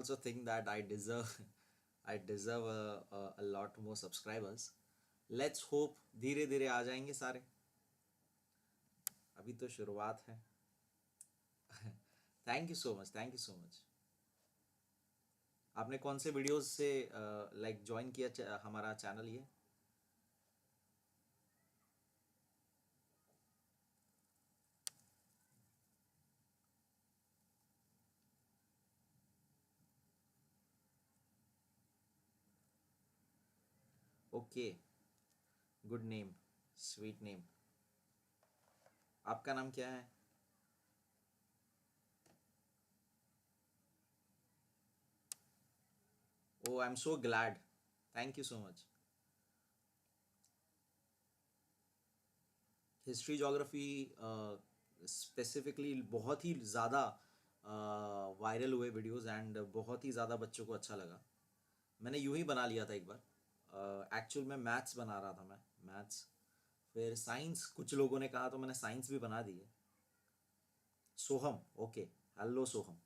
also think that I deserve a lot more subscribers. Let's hope धीरे धीरे आ जाएंगे सारे. अभी तो शुरुआत है. Thank you so much, thank you so much. आपने कौन से वीडियोस से लाइक ज्वाइन किया हमारा चैनल ये? Okay, good name, sweet name. आपका नाम क्या है? Oh, I am so glad. Thank you so much. History geography specifically बहुत ही ज़्यादा वायरल हुए वीडियोस एंड बहुत ही ज़्यादा बच्चों को अच्छा लगा. मैंने यूं ही बना लिया था एक बार. एक्चुअल में मैथ्स बना रहा था मैं, मैथ्स. फिर साइंस कुछ लोगों ने कहा तो मैंने साइंस भी बना दी है. Soham, okay. Hello Soham.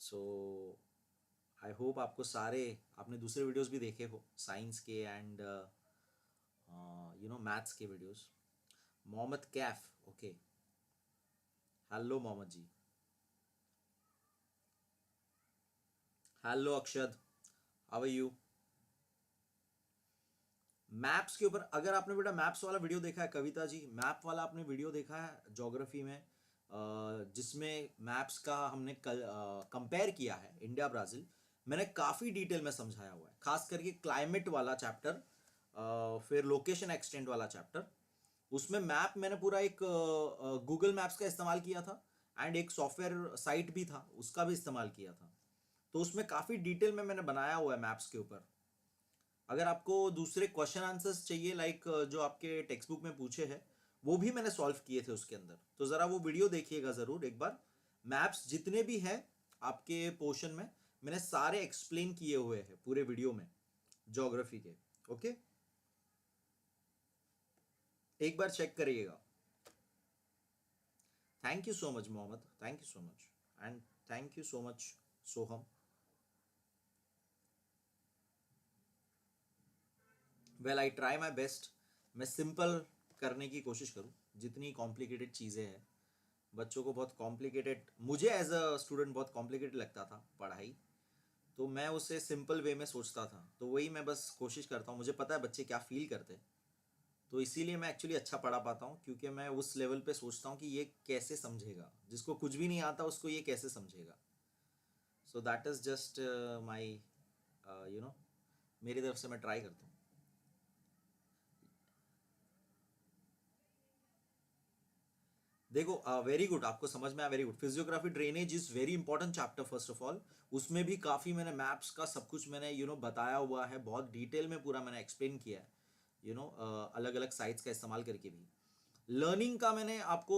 So I hope आपको सारे आपने दूसरे वीडियोस भी देखे हो साइंस के एंड मैथ्स के videos. Mohammad Kaif, okay. Hello Mohammad ji. Hello Akshad, how are you? Maps के ऊपर अगर आपने बेटा मैप्स वाला वीडियो देखा है, कविता जी, मैप वाला आपने वीडियो देखा है ज्योग्राफी में, जिसमें मैप्स का हमने कंपेयर किया है इंडिया ब्राज़ील. मैंने काफ़ी डिटेल में समझाया हुआ है, खास करके क्लाइमेट वाला चैप्टर, फिर लोकेशन एक्सटेंट वाला चैप्टर. उसमें मैप मैंने पूरा एक गूगल मैप्स का इस्तेमाल किया था एंड एक सॉफ्टवेयर साइट भी था उसका भी इस्तेमाल किया था. तो उसमें काफ़ी डिटेल में मैंने बनाया हुआ है मैप्स के ऊपर. अगर आपको दूसरे क्वेश्चन आंसर्स चाहिए लाइक जो आपके टेक्स्ट बुक में पूछे हैं, वो भी मैंने सॉल्व किए थे उसके अंदर, तो ज़रा वो वीडियो देखिएगा ज़रूर एक बार. मैप्स जितने भी हैं आपके पोर्शन में, मैंने सारे एक्सप्लेन किए हुए हैं पूरे वीडियो में ज्योग्राफी के. ओके, एक बार चेक करिएगा. Thank you so much Mohammed, thank you so much. And thank you so much Soham. Well, I try my best. मैं सिंपल करने की कोशिश करूँ. जितनी कॉम्प्लिकेटेड चीज़ें हैं, बच्चों को बहुत कॉम्प्लिकेटेड, मुझे एज अ स्टूडेंट बहुत कॉम्प्लिकेटेड लगता था पढ़ाई, तो मैं उसे सिंपल वे में सोचता था. तो वही मैं बस कोशिश करता हूँ. मुझे पता है बच्चे क्या फील करते हैं, तो इसीलिए मैं एक्चुअली अच्छा पढ़ा पाता हूँ, क्योंकि मैं उस लेवल पे सोचता हूँ कि ये कैसे समझेगा, जिसको कुछ भी नहीं आता उसको ये कैसे समझेगा. So that is just my you know मेरी तरफ से मैं ट्राई करता हूँ. देखो, वेरी गुड, आपको समझ में आया, very good. Physiography drainage is very important chapter first of all. उसमें भी काफ़ी मैंने मैप्स का सब कुछ मैंने बताया हुआ है, बहुत डिटेल में पूरा मैंने एक्सप्लेन किया है, अलग अलग साइट्स का इस्तेमाल करके भी. लर्निंग का मैंने आपको,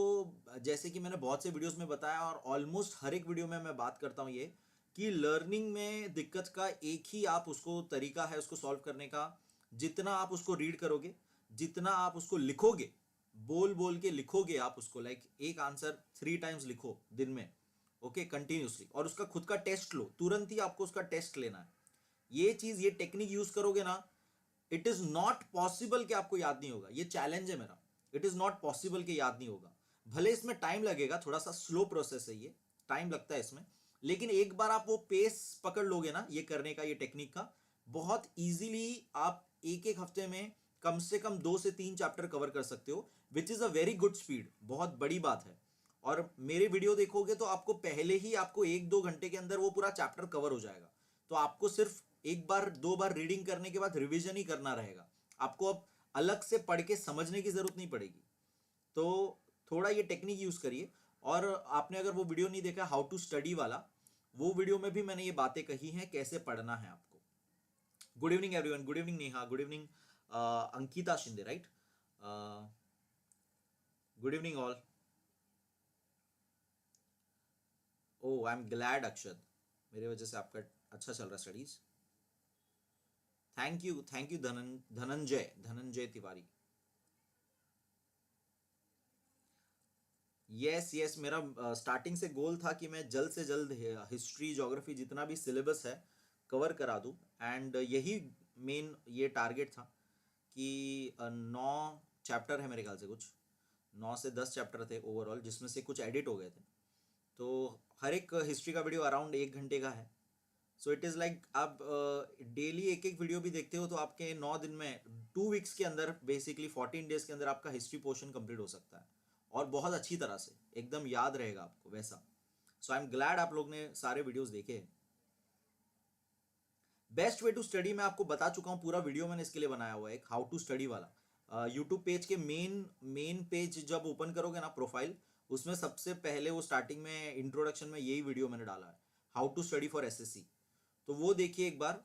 जैसे कि मैंने बहुत से वीडियोस में बताया और ऑलमोस्ट हर एक वीडियो में मैं बात करता हूँ ये, कि लर्निंग में दिक्कत का एक ही आप उसको तरीका है उसको सॉल्व करने का. जितना आप उसको रीड करोगे, जितना आप उसको लिखोगे, बोल बोल के लिखोगे आप उसको, लाइक एक आंसर 3 टाइम्स लिखो दिन में, ओके, कंटिन्यूसली, और उसका खुद का टेस्ट लो, तुरंत ही आपको उसका टेस्ट लेना है. ये चीज, ये टेक्निक यूज करोगे ना, इट इज नॉट पॉसिबल कि आपको याद नहीं होगा. ये चैलेंज है मेरा. इट इज नॉट पॉसिबल कि याद नहीं होगा. भले इसमें टाइम लगेगा, थोड़ा सा स्लो प्रोसेस है, ये टाइम लगता है इसमें, लेकिन एक बार आप वो पेस पकड़ लोगे ना ये करने का, ये टेक्निक का, बहुत इजीली आप एक एक हफ्ते में कम से कम 2 से 3 चैप्टर कवर कर सकते हो, which is a very good speed, बहुत बड़ी बात है. और मेरे वीडियो देखोगे तो आपको पहले ही आपको 1-2 घंटे के अंदर वो पूरा चैप्टर कवर हो जाएगा. तो आपको सिर्फ एक बार दो बार रीडिंग करने के बाद रिवीजन ही करना रहेगा. आपको अब अलग से पढ़ के समझने की जरूरत नहीं पड़ेगी. तो थोड़ा ये टेक्निक यूज करिए. और आपने अगर वो वीडियो नहीं देखा हाउ टू स्टडी वाला, वो वीडियो में भी मैंने ये बातें कही हैं कैसे पढ़ना है आपको. Good evening everyone, good evening Neha, good evening Ankita Shinde, right. Good evening all. Oh, I am glad Akshat, मेरे वजह से आपका अच्छा चल रहा है studies. Thank you Dhananjay, Dhananjay Tiwari. Yes yes, मेरा स्टार्टिंग से गोल था कि मैं जल्द से जल्द हिस्ट्री ज्योग्राफी जितना भी सिलेबस है कवर करा दूं, एंड यही मेन ये टारगेट था कि 9 चैप्टर है मेरे ख्याल से, कुछ 9 से 10 चैप्टर थे ओवरऑल, जिसमें से कुछ एडिट हो गए थे। तो हर एक हिस्ट्री का वीडियो अराउंड 1 घंटे का है। सो इट इज़ लाइक आप डेली एक एक वीडियो भी देखते हो तो आपके 9 दिन में, 2 वीक्स के अंदर, बेसिकली 14 डेज के अंदर आपका हिस्ट्री पोर्शन कंप्लीट हो सकता है, और बहुत अच्छी तरह से एकदम याद रहेगा आपको वैसा। सो आई एम ग्लैड आप लोग ने सारे वीडियोस देखे। बेस्ट वे टू स्टडी मैं आपको बता चुका हूँ, पूरा वीडियो मैंने इसके लिए बनाया हुआ है, एक हाउ टू स्टडी वाला। यूट्यूब पेज के मेन पेज जब ओपन करोगे ना, प्रोफाइल, उसमें सबसे पहले वो स्टार्टिंग में इंट्रोडक्शन में यही वीडियो मैंने डाला है, how to study for SSC. तो वो देखिए एक बार।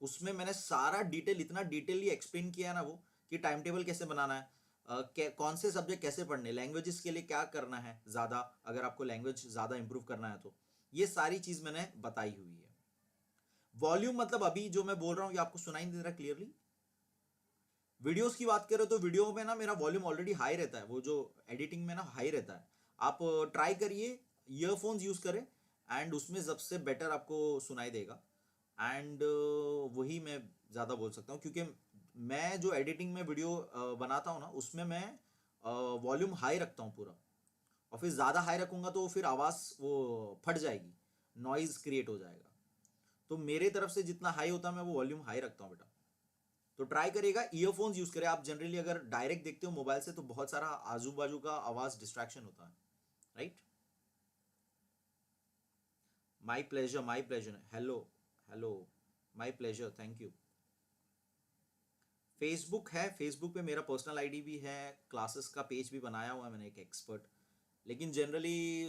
उसमें मैंने सारा डिटेल, इतना डिटेलली एक्सप्लेन किया है ना वो, कि टाइम टेबल कैसे बनाना है, कौन से सब्जेक्ट कैसे पढ़ने, लैंग्वेजेस के लिए क्या करना है ज़्यादा, अगर आपको लैंग्वेज ज़्यादा इंप्रूव करना है तो ये सारी चीज़ मैंने बताई हुई है। वॉल्यूम मतलब अभी जो मैं बोल रहा हूँ ये आपको सुनाई नहीं दे रहा क्लियरली? वीडियोस की बात करें तो वीडियो में ना मेरा वॉल्यूम ऑलरेडी हाई रहता है, वो जो एडिटिंग में ना हाई रहता है। आप ट्राई करिए, ईयरफोन्स यूज़ करें, एंड उसमें सबसे बेटर आपको सुनाई देगा। एंड वही मैं ज़्यादा बोल सकता हूँ, क्योंकि मैं जो एडिटिंग में वीडियो बनाता हूँ ना, उसमें मैं वॉल्यूम हाई रखता हूँ पूरा, और फिर ज़्यादा हाई रखूँगा तो फिर आवाज़ वो फट जाएगी, नॉइज़ क्रिएट हो जाएगा। तो मेरे तरफ से जितना हाई होता है मैं वो वॉल्यूम हाई रखता हूँ बेटा। तो ट्राई करिएगा, ईयरफोन्स यूज़ करें आप। जनरली अगर डायरेक्ट देखते हो मोबाइल से तो बहुत सारा आजू बाजू का आवाज़ डिस्ट्रैक्शन होता है, right? My pleasure, my pleasure. Hello, hello, my pleasure, thank you. Facebook है, फेसबुक पे मेरा पर्सनल आईडी भी है, क्लासेस का पेज भी बनाया हुआ है मैंने, एक एक्सपर्ट। लेकिन जनरली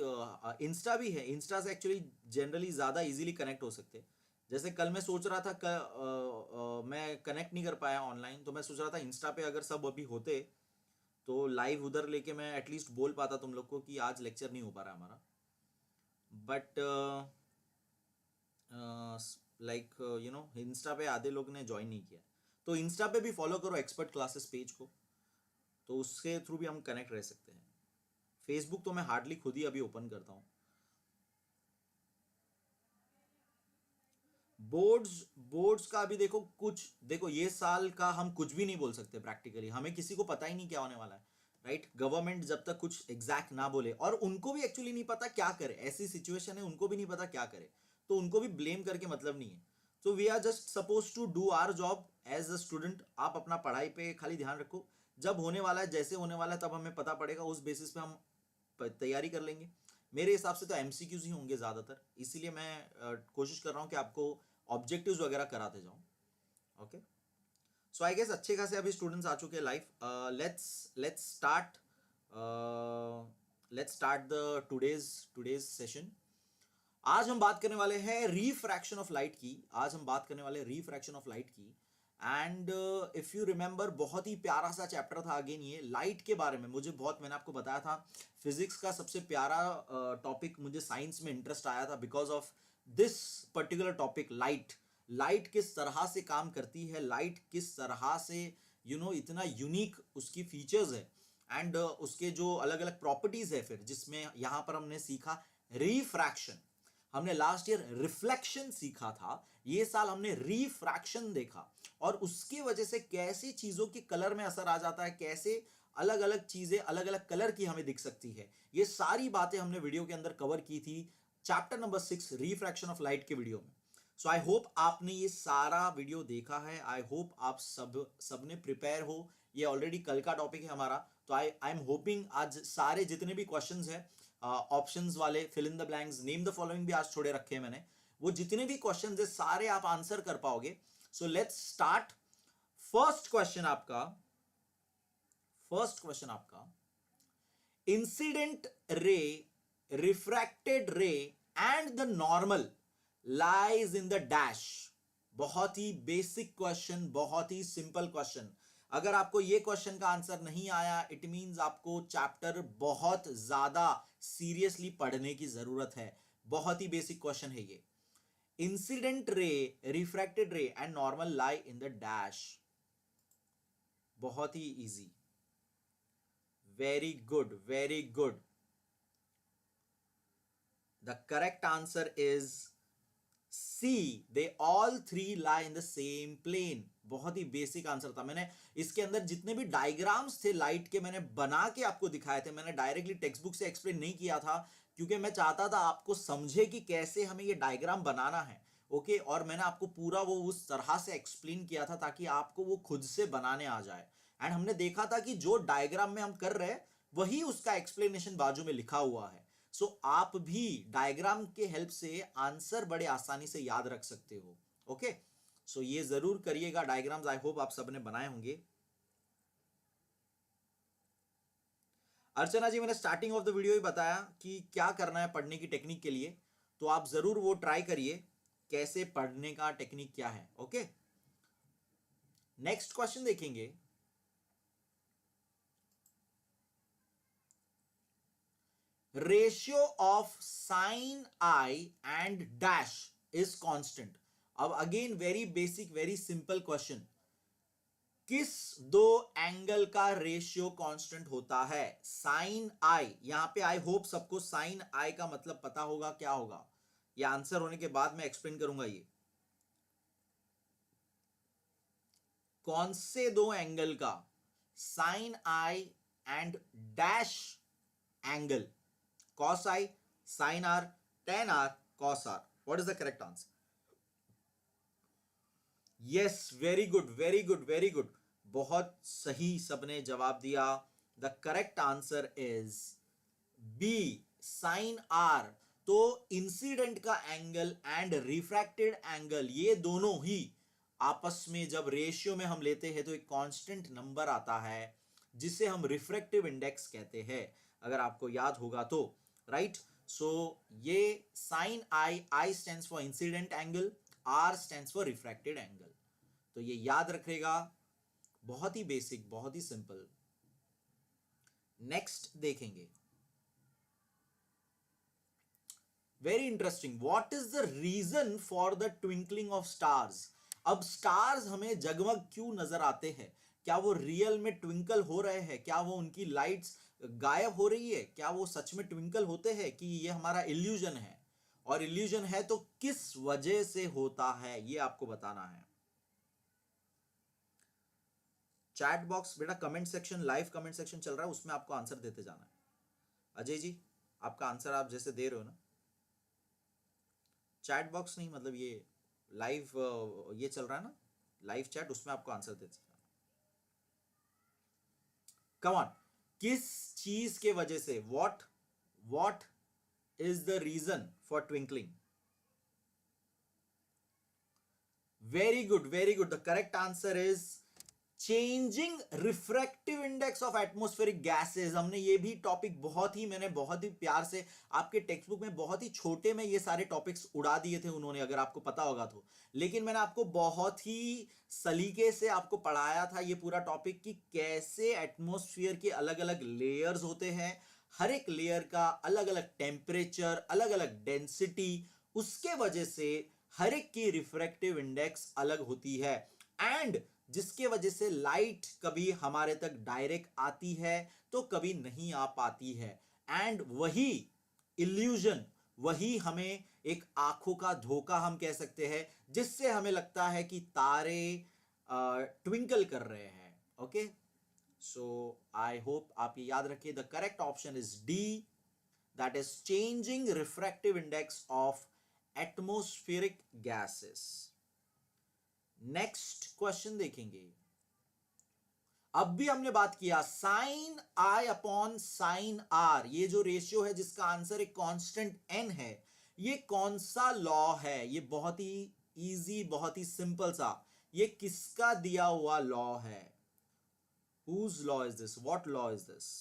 इंस्टा भी है, इंस्टा से एक्चुअली जनरली ज़्यादा इजीली कनेक्ट हो सकते हैं। जैसे कल मैं सोच रहा था, मैं कनेक्ट नहीं कर पाया ऑनलाइन, तो मैं सोच रहा था इंस्टा पे अगर सब अभी होते तो लाइव उधर लेके मैं एटलीस्ट बोल पाता तुम लोग को कि आज लेक्चर नहीं हो पा रहा हमारा। बट लाइक इंस्टा पे आधे लोग ने ज्वाइन नहीं किया। तो इंस्टा पे भी फॉलो करो एक्सपर्ट क्लासेस पेज को, तो उसके थ्रू भी हम कनेक्ट रह सकते हैं। फेसबुक तो मैं हार्डली खुद ही अभी ओपन करता हूँ। बोर्ड्स, बोर्ड्स का अभी देखो, कुछ देखो, ये साल का हम कुछ भी नहीं बोल सकते प्रैक्टिकली, हमें किसी को पता ही नहीं क्या होने वाला है, राइट? गवर्नमेंट जब तक कुछ एग्जैक्ट ना बोले, और उनको भी एक्चुअली नहीं पता क्या करे, ऐसी सिचुएशन है उनको भी नहीं पता क्या करे, तो उनको भी ब्लेम करके मतलब नहीं है। तो we are just suppose to do our job as a student. आप अपना पढ़ाई पे खाली ध्यान रखो, जब होने वाला है, जैसे होने वाला है, तब हमें पता पड़ेगा, उस बेसिस पे हम तैयारी कर लेंगे। मेरे हिसाब से तो एमसीक्यूज ही होंगे ज़्यादातर, इसीलिए मैं कोशिश कर रहा हूँ कि आपको ऑब्जेक्टिव्स वगैरह कराते जाऊँ। ओके, सो आई गेस अच्छे खासे अभी स्टूडेंट्स आ चुके हैं live. Let's start, let's start the today's session. आज हम बात करने वाले हैं रिफ्रैक्शन ऑफ लाइट की। आज हम बात करने वाले हैं रिफ्रैक्शन ऑफ लाइट की। एंड इफ यू रिमेंबर, बहुत ही प्यारा सा चैप्टर था अगेन ये, लाइट के बारे में। मुझे बहुत, मैंने आपको बताया था, फिजिक्स का सबसे प्यारा टॉपिक मुझे साइंस में इंटरेस्ट आया था because of this particular topic, light. Light किस तरह से काम करती है, लाइट किस तरह से इतना यूनिक उसकी फीचर्स है, एंड उसके जो अलग अलग प्रॉपर्टीज है, फिर जिसमें यहां पर हमने सीखा रिफ्रैक्शन। हमने लास्ट ईयर रिफ्लेक्शन सीखा था, ये साल हमने रिफ्रैक्शन देखा, और उसकी वजह से कैसे चीजों के कलर में असर आ जाता है, कैसे अलग अलग चीजें अलग अलग कलर की हमें दिख सकती है, ये सारी बातें हमने वीडियो के अंदर कवर की थी chapter number 6 refraction of light के वीडियो में। सो आई होप आपने ये सारा वीडियो देखा है, आई होप आप सबने प्रिपेयर हो। ये ऑलरेडी कल का टॉपिक है हमारा, तो आई एम होपिंग आज सारे जितने भी क्वेश्चंस हैं, ऑप्शंस वाले, fill in the blanks, name the following भी आज छोड़े रखे हैं मैंने, वो जितने भी क्वेश्चंस है सारे आप आंसर कर पाओगे। So let's start. First question आपका, फर्स्ट क्वेश्चन आपका, incident ray, refracted ray and the normal lies in the dash. बहुत ही बेसिक क्वेश्चन, बहुत ही सिंपल क्वेश्चन। अगर आपको ये क्वेश्चन का आंसर नहीं आया, इट मींस आपको चैप्टर बहुत ज्यादा सीरियसली पढ़ने की जरूरत है। बहुत ही बेसिक क्वेश्चन है ये। Incident ray, refracted ray and normal lie in the dash. बहुत ही easy, very good, very good. The correct answer is C, they all three lie in the same plane. बहुत ही बेसिक आंसर था. मैंने इसके अंदर जितने भी डायग्राम्स थे लाइट के मैंने बना के आपको दिखाए थे. मैंने डायरेक्टली टेक्स्ट बुक से एक्सप्लेन नहीं किया था क्योंकि मैं चाहता था आपको समझे कि कैसे हमें ये डायग्राम बनाना है. ओके और मैंने आपको पूरा वो उस तरह से एक्सप्लेन किया था ताकि आपको वो खुद से बनाने आ जाए. एंड हमने देखा था कि जो डायग्राम में हम कर रहे हैं वही उसका एक्सप्लेनेशन बाजू में लिखा हुआ है. सो आप भी डायग्राम के हेल्प से आंसर बड़े आसानी से याद रख सकते हो. ओके सो ये जरूर करिएगा डायग्राम्स. आई होप आप सबने बनाए होंगे. अर्चना जी मैंने स्टार्टिंग ऑफ द वीडियो ही बताया कि क्या करना है पढ़ने की टेक्निक के लिए, तो आप जरूर वो ट्राई करिए कैसे पढ़ने का टेक्निक क्या है. ओके नेक्स्ट क्वेश्चन देखेंगे. Ratio of sine i and dash is constant. अब again very basic very simple question. किस दो एंगल का रेशियो कांस्टेंट होता है? Sine i. यहां पे आई होप सबको साइन आई का मतलब पता होगा क्या होगा. ये आंसर होने के बाद मैं एक्सप्लेन करूंगा. ये कौन से दो एंगल का? Sine i and dash angle. cos i, sin r, tan r, cos r. What is the correct answer? Yes, very good, very good, very good. बहुत सही सबने जवाब दिया. The correct answer is B, sin r. तो incident का angle and refracted angle ये दोनों ही आपस में जब रेशियो में हम लेते हैं तो एक कांस्टेंट नंबर आता है जिसे हम रिफ्रैक्टिव इंडेक्स कहते हैं, अगर आपको याद होगा तो. राइट सो ये sine i, i stands for incident angle, r stands for refracted angle. तो ये याद रखिएगा. बहुत ही बेसिक, बहुत ही सिंपल. नेक्स्ट देखेंगे. Very interesting. What is the reason for the twinkling of stars? अब स्टार्स हमें जगमग क्यों नजर आते हैं? क्या वो रियल में ट्विंकल हो रहे हैं? क्या वो उनकी लाइट्स गायब हो रही है? क्या वो सच में ट्विंकल होते हैं कि ये हमारा इल्यूजन है? और इल्यूजन है तो किस वजह से होता है ये आपको बताना है. चैट बॉक्स बेटा, comment section, live comment section चल रहा है उसमें आपको आंसर देते जाना है. अजय जी आपका आंसर आप जैसे दे रहे हो ना, चैट बॉक्स नहीं मतलब ये लाइव ये चल रहा है ना लाइव चैट, उसमें आपको आंसर देते जाना. Come on. किस चीज के वजह से? What is the reason for twinkling? Very good, very good. The correct answer is changing refractive index of atmospheric gases. हमने ये भी टॉपिक मैंने बहुत ही प्यार से आपके टेक्स्ट बुक में बहुत ही छोटे में ये सारे टॉपिक्स उड़ा दिए थे उन्होंने, अगर आपको पता होगा तो. लेकिन मैंने आपको बहुत ही सलीके से आपको पढ़ाया था ये पूरा टॉपिक कि कैसे एटमॉस्फेयर के अलग अलग लेयर्स होते हैं, हर एक लेयर का अलग अलग टेम्परेचर, अलग अलग डेंसिटी, उसके वजह से हर एक की रिफ्रैक्टिव इंडेक्स अलग होती है. एंड जिसके वजह से लाइट कभी हमारे तक डायरेक्ट आती है तो कभी नहीं आ पाती है. एंड वही इल्यूजन, वही हमें एक आंखों का धोखा हम कह सकते हैं जिससे हमें लगता है कि तारे ट्विंकल कर रहे हैं. ओके सो आई होप आप ये याद रखिए. The correct option is d, that is changing refractive index of atmospheric gases. Next question देखेंगे. अब भी हमने बात किया साइन आई अपॉन साइन आर, ये जो रेशियो है जिसका आंसर एक कांस्टेंट एन है, ये कौन सा लॉ है? ये बहुत ही इजी, बहुत ही सिंपल सा. ये किसका दिया हुआ लॉ है? Whose law is this? What law is this?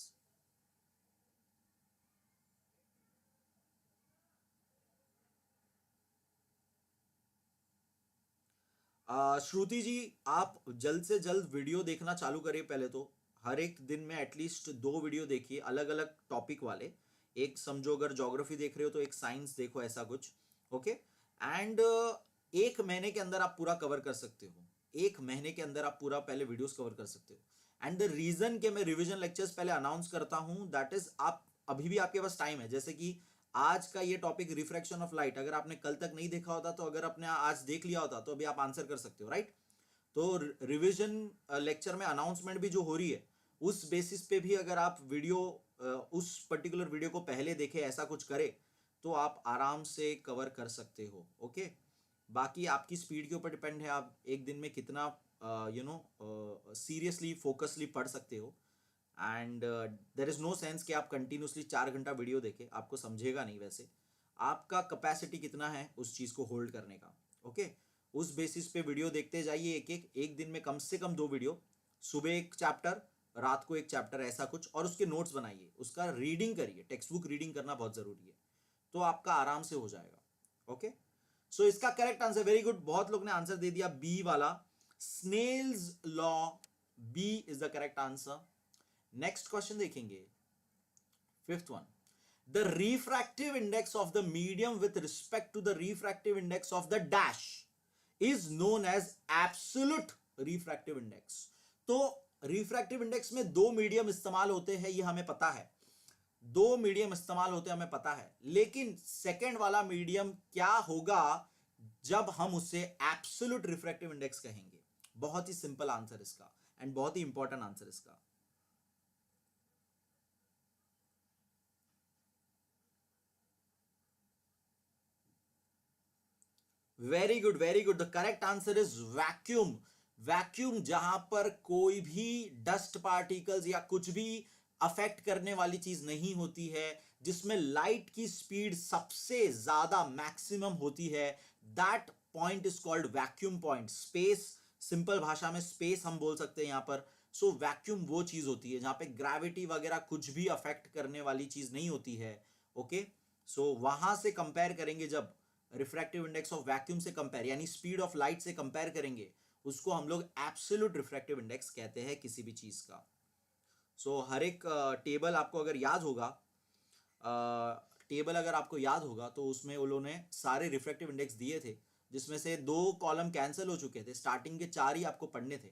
Shruti ji आप जल्द से जल्द वीडियो देखना चालू करिए. पहले तो हर एक दिन में एटलीस्ट 2 वीडियो देखिए अलग अलग टॉपिक वाले. एक समझो अगर ज्योग्राफी देख रहे हो तो एक साइंस देखो, ऐसा कुछ. ओके एंड 1 महीने के अंदर आप पूरा कवर कर सकते हो. 1 महीने के अंदर आप पूरा पहले वीडियोस कवर कर सकते हो. एंड द रीजन के मैं रिवीजन लेक्चर्स पहले अनाउंस करता हूं, दैट इज आप अभी भी आपके पास टाइम है। जैसे कि आज का ये टॉपिक रिफ्रैक्शन ऑफ लाइट, अगर आपने कल तक नहीं देखा होता तो अगर आपने आज देख लिया होता तो अभी आप आंसर कर सकते हो, राइट। तो रिवीजन लेक्चर में अनाउंसमेंट भी जो हो रही है उस बेसिस पे भी अगर आप वीडियो उस पर्टिकुलर वीडियो को पहले देखे, ऐसा कुछ करे तो आप आराम से कवर कर सकते हो, ओके। बाकी आपकी स्पीड के ऊपर डिपेंड है, आप एक दिन में कितना सीरियसली फोकसली पढ़ सकते हो। And there is no sense कि आप कंटिन्यूसली 4 घंटा वीडियो देखें, आपको समझेगा नहीं। वैसे आपका कैपेसिटी कितना है उस चीज को होल्ड करने का, ओके। उस बेसिस पे वीडियो देखते जाइए, एक दिन में कम से कम 2 वीडियो, सुबह एक चैप्टर, रात को एक चैप्टर, ऐसा कुछ, और उसके नोट्स बनाइए, उसका रीडिंग करिए। टेक्स्ट बुक रीडिंग करना बहुत जरूरी है, तो आपका आराम से हो जाएगा, ओके। सो इसका करेक्ट आंसर, वेरी गुड, बहुत लोग ने आंसर दे दिया बी वाला, Snell's law, B is the correct answer. Next question देखेंगे, fifth one. The refractive index of the medium with respect to the refractive index of the dash is known as absolute refractive index. तो refractive index में 2 medium इस्तेमाल होते हैं, ये हमें पता है, 2 मीडियम इस्तेमाल होते हैं हमें पता है, लेकिन सेकेंड वाला मीडियम क्या होगा जब हम उसे एब्सोल्यूट रिफ्रैक्टिव इंडेक्स कहेंगे। बहुत ही सिंपल आंसर इसका, एंड बहुत ही इंपॉर्टेंट आंसर इसका। Very good, very good, the correct answer is vacuum. Vacuum, जहां पर कोई भी डस्ट पार्टिकल्स या कुछ भी अफेक्ट करने वाली चीज नहीं होती है, जिसमें लाइट की स्पीड सबसे ज्यादा मैक्सिमम होती है, that point is called vacuum point. Space, simple भाषा में स्पेस हम बोल सकते हैं यहां पर। सो वैक्यूम वो चीज होती है जहां पे ग्रेविटी वगैरह कुछ भी अफेक्ट करने वाली चीज नहीं होती है, ओके। सो वहां से कंपेयर करेंगे, जब रिफ्रैक्टिव इंडेक्स ऑफ वैक्यूम से कंपेयर, यानी स्पीड ऑफ लाइट से कंपेयर करेंगे, उसको हम लोग एब्सोल्यूट रिफ्रैक्टिव इंडेक्स कहते हैं किसी भी चीज का। सो हर एक टेबल आपको अगर याद होगा, टेबल अगर आपको याद होगा तो उसमें उन्होंने सारे रिफ्रैक्टिव इंडेक्स दिए थे, जिसमें से 2 कॉलम कैंसिल हो चुके थे, स्टार्टिंग के 4 ही आपको पढ़ने थे,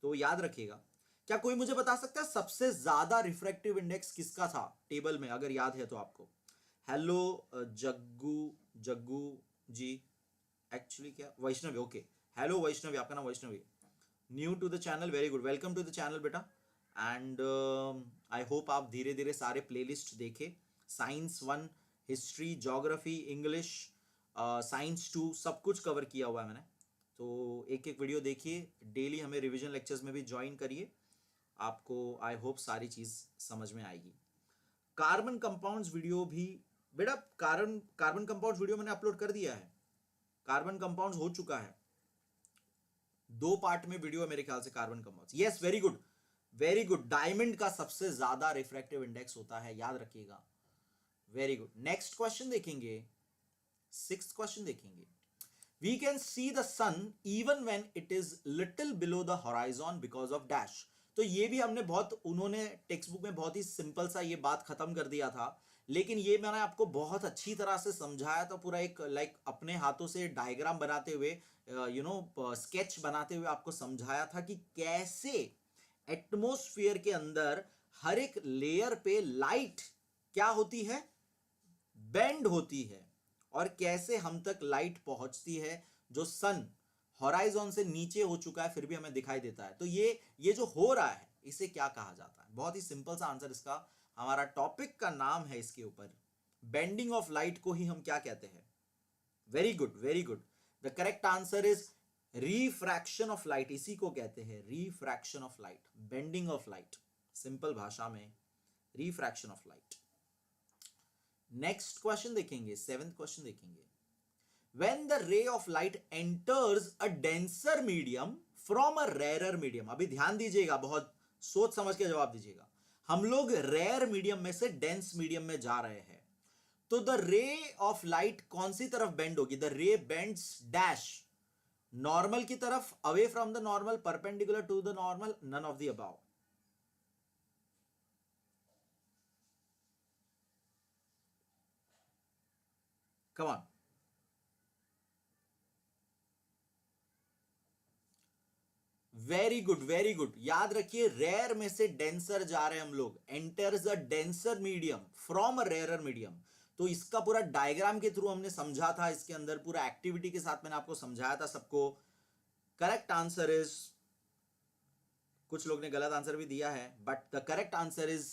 तो याद रखिएगा। क्या कोई मुझे बता सकता है सबसे ज्यादा रिफ्रैक्टिव इंडेक्स किसका था टेबल में, अगर याद है तो आपको? हेलो जग्गू, जग्गू जी, एक्चुअली क्या वैष्णवी, ओके। हेलो वैष्णवी, आपका नाम Vaishnavi, new to the channel, very good, welcome to the channel बेटा। एंड आई होप आप धीरे धीरे सारे प्लेलिस्ट देखे, science 1, history, geography, English, science 2, सब कुछ कवर किया हुआ है मैंने। तो एक एक वीडियो देखिए, डेली हमें रिवीजन लेक्चर्स में भी ज्वाइन करिए, आपको आई होप सारी चीज समझ में आएगी। कार्बन कंपाउंड्स वीडियो भी बेटा, कार्बन कंपाउंड्स वीडियो मैंने अपलोड कर दिया है, कार्बन कंपाउंड्स हो चुका है, 2 पार्ट में वीडियो है मेरे ख्याल से carbon compounds. Yes, very good, very good. Diamond का सबसे ज्यादा रिफ्रैक्टिव इंडेक्स होता है, याद रखिएगा, वेरी गुड। नेक्स्ट क्वेश्चन देखेंगे, 6th क्वेश्चन देखेंगे। We can see the sun even when it is little below the horizon because of dash. तो ये भी हमने बहुत, उन्होंने टेक्स्ट बुक में बहुत ही सिंपल सा ये बात खत्म कर दिया था, लेकिन ये मैंने आपको बहुत अच्छी तरह से समझाया था, पूरा एक लाइक अपने हाथों से डायग्राम बनाते हुए, स्केच बनाते हुए आपको समझाया था कि कैसे एटमॉस्फेयर के अंदर हर एक लेयर पे लाइट क्या होती है, बेंड होती है, और कैसे हम तक लाइट पहुंचती है, जो सन हॉराइजन से नीचे हो चुका है फिर भी हमें दिखाई देता है। तो ये जो हो रहा है इसे क्या कहा जाता है? बहुत ही सिंपल सा आंसर इसका, हमारा टॉपिक का नाम है इसके ऊपर, बेंडिंग ऑफ लाइट को ही हम क्या कहते हैं? Very good, very good, the correct answer is refraction of light, इसी को कहते हैं refraction of light, bending of light, simple भाषा में refraction of light. Next question देखेंगे, 7th क्वेश्चन देखेंगे। When the ray of light enters a denser medium from a rarer medium, अभी ध्यान दीजिएगा, बहुत सोच समझ के जवाब दीजिएगा। हम लोग रेयर मीडियम में से डेंस मीडियम में जा रहे हैं, तो द रे ऑफ लाइट कौन सी तरफ बेंड होगी? द रे बेंड्स डैश, नॉर्मल की तरफ, away from the normal, perpendicular to the normal, none of the above. Come on, very good very good, याद रखिए रेयर में से डेंसर जा रहे हैं हम लोग, enters a denser medium from a rarer medium. तो इसका पूरा डायग्राम के थ्रू हमने समझा था, इसके अंदर पूरा एक्टिविटी के साथ मैंने आपको समझाया था सबको। करेक्ट आंसर इज, कुछ लोग ने गलत आंसर भी दिया है, but the correct answer is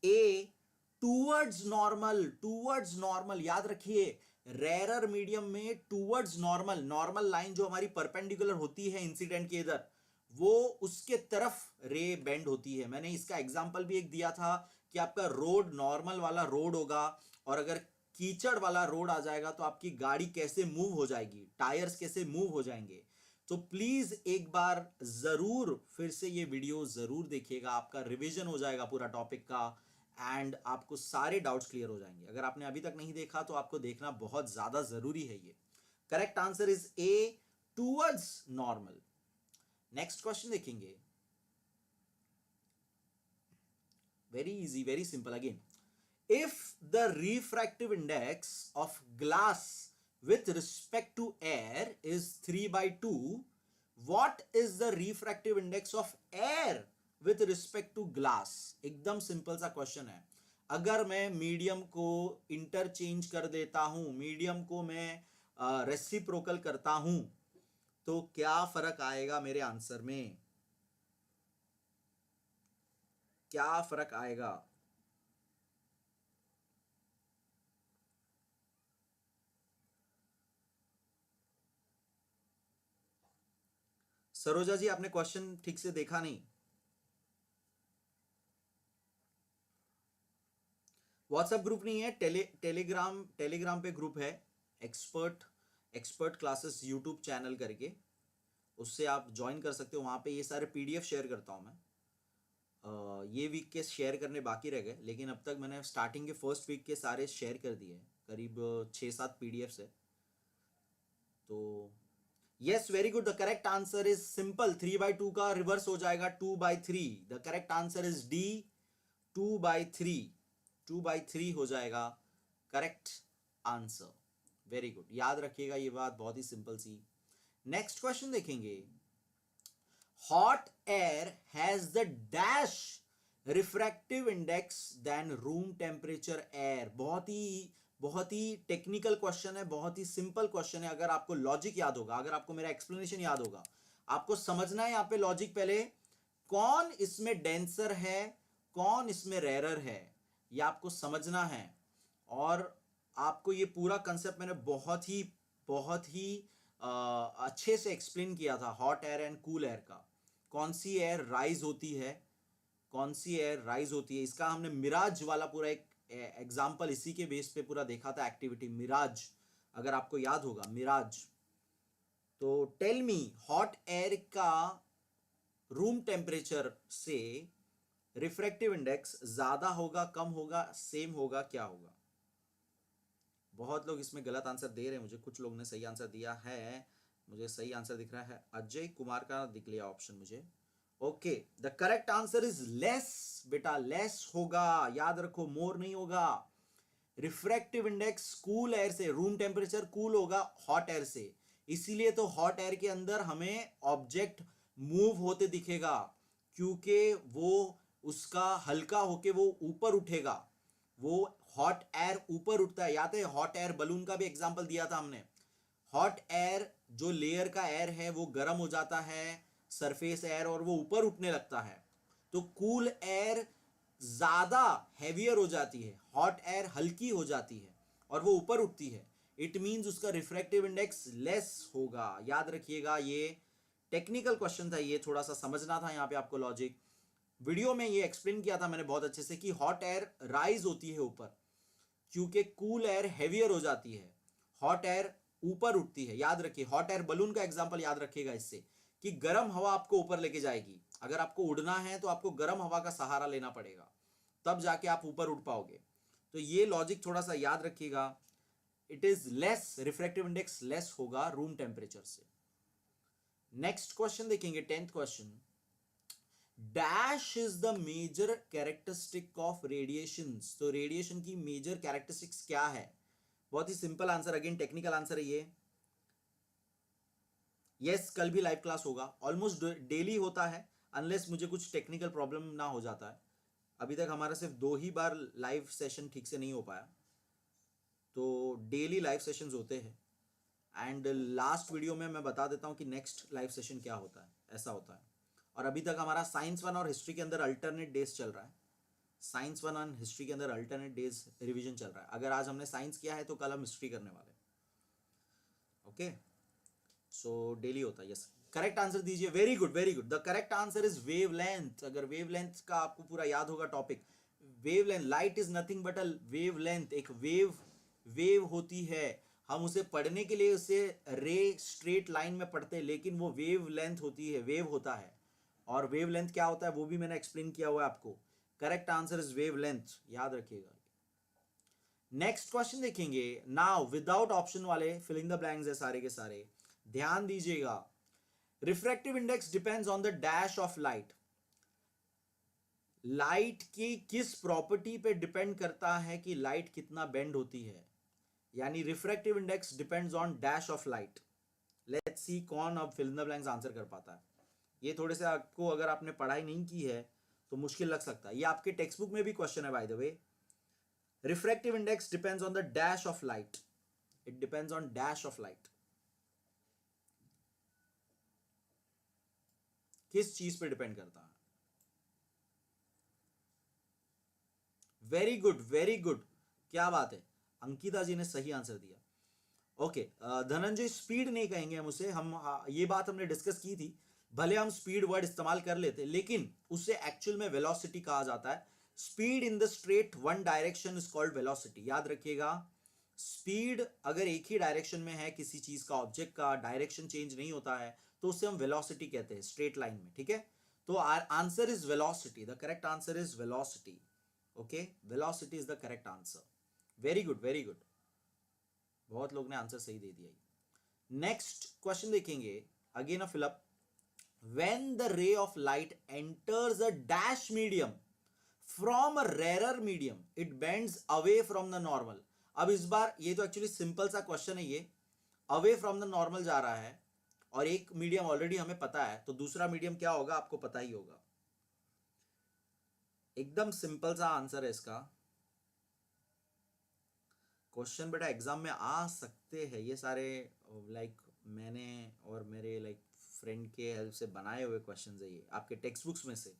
A, towards normal. Towards normal, याद रखिए रेयरर मीडियम में टूवर्ड्स नॉर्मल, नॉर्मल लाइन जो हमारी परपेंडिकुलर होती है इंसिडेंट के इधर, वो उसके तरफ रे बेंड होती है। मैंने इसका एग्जांपल भी एक दिया था कि आपका रोड नॉर्मल वाला रोड होगा और अगर कीचड़ वाला रोड आ जाएगा तो आपकी गाड़ी कैसे मूव हो जाएगी, टायर्स कैसे मूव हो जाएंगे। तो प्लीज एक बार जरूर फिर से ये वीडियो जरूर देखिएगा, आपका रिवीजन हो जाएगा पूरा टॉपिक का एंड आपको सारे डाउट्स क्लियर हो जाएंगे। अगर आपने अभी तक नहीं देखा तो आपको देखना बहुत ज्यादा जरूरी है ये। Correct answer is A, towards normal. Next question देखेंगे, very easy very simple again. If the refractive index of glass with respect to air is 3/2, what is the refractive index of air with respect to glass? एकदम simple सा question है। अगर मैं medium को interchange कर देता हूं, medium को मैं रेसिप्रोकल करता हूं, तो क्या फर्क आएगा मेरे आंसर में? क्या फर्क आएगा? सरोजा जी, आपने क्वेश्चन ठीक से देखा नहीं। व्हाट्सएप ग्रुप नहीं है, टेलीग्राम पे ग्रुप है, एक्सपर्ट क्लासेस यूट्यूब चैनल करके, उससे आप ज्वाइन कर सकते हो। वहां पे ये सारे पीडीएफ शेयर करता हूं मैं। ये वीक के शेयर करने बाकी रह गए, लेकिन अब तक मैंने स्टार्टिंग के फर्स्ट वीक के सारे शेयर कर दिए हैं, करीब 6-7 पीडीएफ है। तो yes, very good, the correct answer is simple, 3/2 का रिवर्स हो जाएगा 2/3। The correct answer is D, 2/3, 2/3 हो जाएगा करेक्ट आंसर। वेरी गुड, याद रखिएगा ये बात, बहुत ही सिंपल सी। नेक्स्ट क्वेश्चन देखेंगे, hot air has the dash refractive index than room temperature air. बहुत ही टेक्निकल क्वेश्चन है, बहुत ही सिंपल क्वेश्चन है। अगर आपको लॉजिक याद होगा, अगर आपको मेरा एक्सप्लेनेशन याद होगा, आपको समझना है यहाँ पे लॉजिक, पहले कौन इसमें डेंसर है, कौन इसमें रेयरर है, ये आपको समझना है। और आपको ये पूरा कंसेप्ट मैंने बहुत ही अच्छे से एक्सप्लेन किया था hot air and cool air का। कौन सी एयर राइज होती है, कौन सी एयर राइज होती है, इसका हमने मिराज वाला पूरा एक एग्जाम्पल इसी के बेस पे पूरा देखा था, एक्टिविटी मिराज, अगर आपको याद होगा मिराज। तो टेल मी, हॉट एयर का रूम टेम्परेचर से रिफ्रैक्टिव इंडेक्स ज्यादा होगा, कम होगा, सेम होगा, क्या होगा? बहुत लोग इसमें गलत आंसर दे रहे हैं मुझे, कुछ लोग ने सही आंसर दिया है। मुझे सही आंसर दिख रहा है, अजय कुमार का दिख लिया ऑप्शन मुझे। Okay, the correct answer is less, बेटा लेस होगा, याद रखो, मोर नहीं होगा। रिफ्रैक्टिव इंडेक्स कूल एयर से, रूम टेम्परेचर कूल होगा हॉट एयर से, इसीलिए तो हॉट एयर के अंदर हमें ऑब्जेक्ट मूव होते दिखेगा, क्योंकि वो उसका हल्का होके वो ऊपर उठेगा, वो हॉट एयर ऊपर उठता है। याद है हॉट एयर बलून का भी एग्जांपल दिया था हमने। हॉट एयर जो लेयर का एयर है वो गर्म हो जाता है, सरफेस एयर, और वो ऊपर उठने लगता है। तो कूल एयर ज्यादा हैवियर हो जाती है, हॉट एयर हल्की हो जाती है और वो ऊपर उठती है। इट मींस उसका रिफ्रैक्टिव इंडेक्स लेस होगा। याद रखिएगा, ये टेक्निकल क्वेश्चन था, ये थोड़ा सा समझना था यहाँ पे आपको लॉजिक। वीडियो में ये एक्सप्लेन किया था मैंने बहुत अच्छे से कि हॉट एयर राइज होती है ऊपर, क्योंकि कूल एयर हैवियर हो जाती है, हॉट एयर ऊपर उठती है। याद रखिए, हॉट एयर बलून का एग्जांपल याद रखिएगा इससे, कि गर्म हवा आपको ऊपर लेके जाएगी। अगर आपको उड़ना है तो आपको गर्म हवा का सहारा लेना पड़ेगा, तब जाके आप ऊपर उड़ पाओगे। तो ये लॉजिक थोड़ा सा याद रखिएगा। It is less, refractive index less होगा रूम टेम्परेचर से। नेक्स्ट क्वेश्चन देखेंगे, 10th question, dash is the major characteristic of radiations. तो रेडिएशन की मेजर कैरेक्टरिस्टिक्स क्या है? बहुत ही simple answer, again technical answer है ये। यस कल भी लाइव क्लास होगा, ऑलमोस्ट डेली होता है अनलेस मुझे कुछ टेक्निकल प्रॉब्लम ना हो जाता है। अभी तक हमारा सिर्फ 2 ही बार लाइव सेशन ठीक से नहीं हो पाया, तो डेली लाइव सेशंस होते हैं। एंड लास्ट वीडियो में मैं बता देता हूँ कि नेक्स्ट लाइव सेशन क्या होता है, ऐसा होता है। और अभी तक हमारा साइंस 1 और हिस्ट्री के अंदर अल्टरनेट डेज चल रहा है। साइंस 1 और हिस्ट्री के अंदर अल्टरनेट डेज रिवीजन चल रहा है। अगर आज हमने साइंस किया है तो कल हम हिस्ट्री करने वाले हैं। ओके, सो डेली होता है। यस, करेक्ट आंसर दीजिए। Very good very good. The correct answer is wavelength. अगर वेवलेंथ का आपको पूरा याद होगा topic, wavelength, light is nothing but a wavelength. एक वेव होती है, हम उसे पढ़ने के लिए उसे रे स्ट्रेट लाइन में पढ़ते हैं, लेकिन वो वेवलेंथ होती है, वेव होता है। और वेवलेंथ क्या होता है वो भी मैंने एक्सप्लेन किया हुआ है आपको। करेक्ट आंसर इज वेवलेंथ, याद रखिएगा। नेक्स्ट क्वेश्चन देखेंगे। नाउ विदाउट ऑप्शन वाले फिलिंग द ब्लैंक्स है सारे के सारे, ध्यान दीजिएगा। Refractive index depends on the dash of light. Light की किस प्रॉपर्टी पे डिपेंड करता है कि लाइट कितना बेंड होती है, यानी refractive index depends on dash of light. Let's see कौन अब fill in the blanks answer कर पाता है। ये थोड़े से आपको, अगर आपने पढ़ाई नहीं की है तो मुश्किल लग सकता है। ये आपके टेक्स्ट बुक में भी क्वेश्चन है by the way. Refractive index depends on the dash of light. It depends on dash of light. किस चीज पे डिपेंड करता है? वेरी गुड वेरी गुड, क्या बात है, अंकिता जी ने सही आंसर दिया। ओके, धनंजय स्पीड नहीं कहेंगे हम उसे, हम ये बात हमने डिस्कस की थी। भले हम स्पीड वर्ड इस्तेमाल कर लेते, लेकिन उसे एक्चुअल में वेलोसिटी कहा जाता है। Speed in the straight one direction is called velocity, याद रखिएगा। स्पीड अगर एक ही डायरेक्शन में है किसी चीज का, ऑब्जेक्ट का डायरेक्शन चेंज नहीं होता है, तो उसे हम वेलोसिटी कहते हैं, स्ट्रेट लाइन में। ठीक है, तो answer is velocity. The correct answer is velocity. Okay, velocity is the correct answer. Very good very good, बहुत लोग ने आंसर सही दे दिया। नेक्स्ट क्वेश्चन देखेंगे, again a fill up. when the ray of light enters a dash medium from a rarer medium it bends away from the normal। अब इस बार ये तो एक्चुअली सिंपल सा क्वेश्चन है, ये अवे फ्रॉम द नॉर्मल जा रहा है, और एक मीडियम ऑलरेडी हमें पता है, तो दूसरा मीडियम क्या होगा आपको पता ही होगा। एकदम सिंपल सा आंसर है इसका। क्वेश्चन बेटा एग्जाम में आ सकते हैं ये सारे, लाइक मैंने और मेरे लाइक फ्रेंड के हेल्प से बनाए हुए क्वेश्चंस है ये, आपके टेक्स्ट बुक्स में से